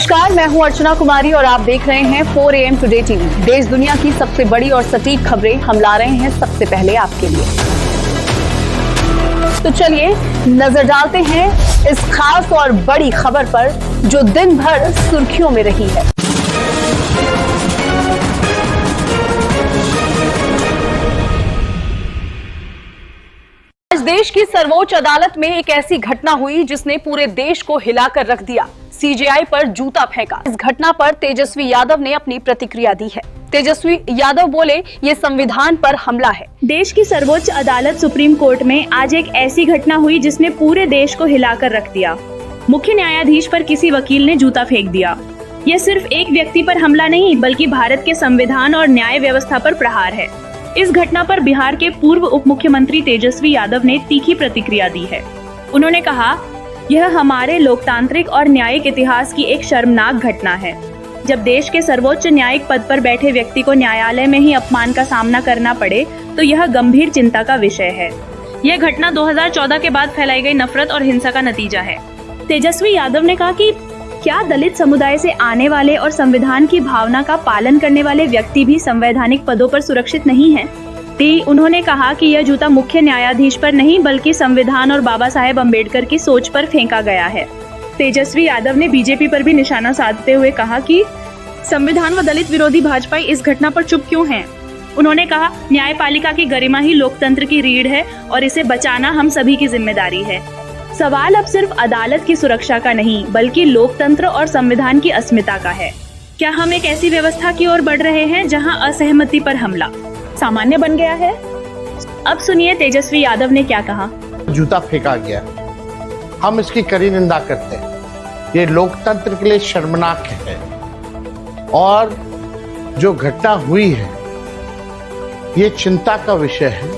नमस्कार, मैं हूं अर्चना कुमारी और आप देख रहे हैं 4 AM टुडे टीवी। देश दुनिया की सबसे बड़ी और सटीक खबरें हम ला रहे हैं सबसे पहले आपके लिए। तो चलिए नजर डालते हैं इस खास और बड़ी खबर पर जो दिन भर सुर्खियों में रही है। आज देश की सर्वोच्च अदालत में एक ऐसी घटना हुई जिसने पूरे देश को हिलाकर रख दिया। सीजेआई पर जूता फेंका। इस घटना पर तेजस्वी यादव ने अपनी प्रतिक्रिया दी है। तेजस्वी यादव बोले, ये संविधान पर हमला है। देश की सर्वोच्च अदालत सुप्रीम कोर्ट में आज एक ऐसी घटना हुई जिसने पूरे देश को हिलाकर रख दिया। मुख्य न्यायाधीश पर किसी वकील ने जूता फेंक दिया। यह सिर्फ एक व्यक्ति पर हमला नहीं बल्कि भारत के संविधान और न्याय व्यवस्था पर प्रहार है। इस घटना पर बिहार के पूर्व उप मुख्यमंत्री तेजस्वी यादव ने तीखी प्रतिक्रिया दी है। उन्होंने कहा, यह हमारे लोकतांत्रिक और न्यायिक इतिहास की एक शर्मनाक घटना है। जब देश के सर्वोच्च न्यायिक पद पर बैठे व्यक्ति को न्यायालय में ही अपमान का सामना करना पड़े तो यह गंभीर चिंता का विषय है। यह घटना 2014 के बाद फैलाई गई नफरत और हिंसा का नतीजा है। तेजस्वी यादव ने कहा कि क्या दलित समुदाय से आने वाले और संविधान की भावना का पालन करने वाले व्यक्ति भी संवैधानिक पदों पर सुरक्षित नहीं हैं? उन्होंने कहा कि यह जूता मुख्य न्यायाधीश पर नहीं बल्कि संविधान और बाबा साहेब अम्बेडकर की सोच पर फेंका गया है। तेजस्वी यादव ने बीजेपी पर भी निशाना साधते हुए कहा कि संविधान व दलित विरोधी भाजपा इस घटना पर चुप क्यों हैं? उन्होंने कहा, न्यायपालिका की गरिमा ही लोकतंत्र की रीढ़ है और इसे बचाना हम सभी की जिम्मेदारी है। सवाल अब सिर्फ अदालत की सुरक्षा का नहीं बल्कि लोकतंत्र और संविधान की अस्मिता का है। क्या हम एक ऐसी व्यवस्था की ओर बढ़ रहे हैं जहां असहमति पर हमला सामान्य बन गया है? अब सुनिए तेजस्वी यादव ने क्या कहा। जूता फेंका गया, हम इसकी कड़ी निंदा करते हैं। ये लोकतंत्र के लिए शर्मनाक है और जो घटना हुई है ये चिंता का विषय है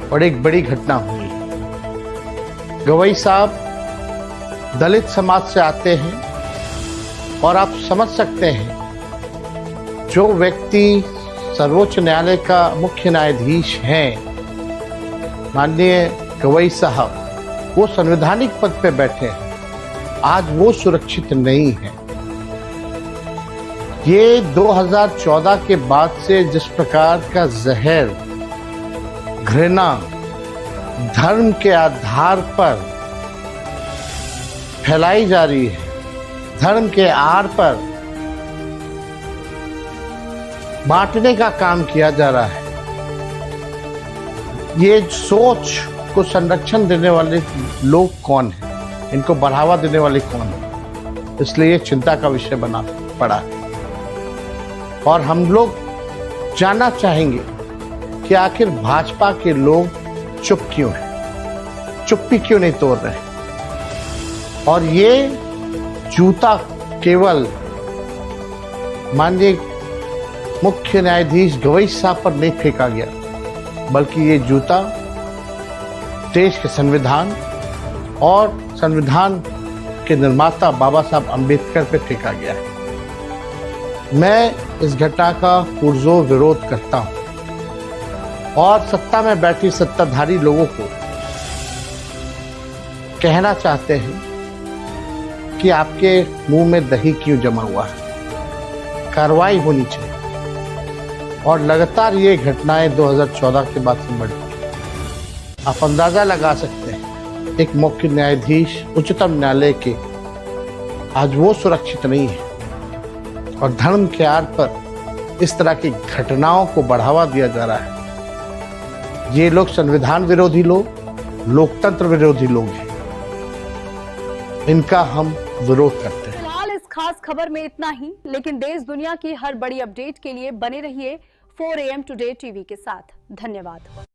और एक बड़ी घटना हुई है। गवई साहब दलित समाज से आते हैं और आप समझ सकते हैं जो व्यक्ति सर्वोच्च न्यायालय का मुख्य न्यायाधीश हैं माननीय गवई साहब, वो संवैधानिक पद पे बैठे हैं, आज वो सुरक्षित नहीं है। ये 2014 के बाद से जिस प्रकार का जहर घृणा धर्म के आधार पर फैलाई जा रही है, धर्म के आड़ पर बांटने का काम किया जा रहा है, ये सोच को संरक्षण देने वाले लोग कौन हैं, इनको बढ़ावा देने वाले कौन हैं, इसलिए चिंता का विषय बना पड़ा है। और हम लोग जानना चाहेंगे कि आखिर भाजपा के लोग चुप क्यों हैं, चुप्पी क्यों नहीं तोड़ रहे। और ये जूता केवल माननीय मुख्य न्यायाधीश गवई साहब पर नहीं फेंका गया बल्कि ये जूता देश के संविधान और संविधान के निर्माता बाबा साहब अम्बेडकर पे फेंका गया है। मैं इस घटना का पुरजोर विरोध करता हूं और सत्ता में बैठी सत्ताधारी लोगों को कहना चाहते हैं कि आपके मुंह में दही क्यों जमा हुआ है, कार्रवाई होनी चाहिए। और लगातार ये घटनाएं 2014 के बाद से बढ़ रही। आप अंदाजा लगा सकते हैं एक मुख्य न्यायाधीश उच्चतम न्यायालय के आज वो सुरक्षित नहीं है और धर्म के आड़ पर इस तरह की घटनाओं को बढ़ावा दिया जा रहा है। ये लोग संविधान विरोधी लोग, लोकतंत्र विरोधी लोग हैं, इनका हम विरोध करते हैं। फिलहाल इस खास खबर में इतना ही, लेकिन देश दुनिया की हर बड़ी अपडेट के लिए बने रहिए 4 AM टुडे टीवी के साथ। धन्यवाद।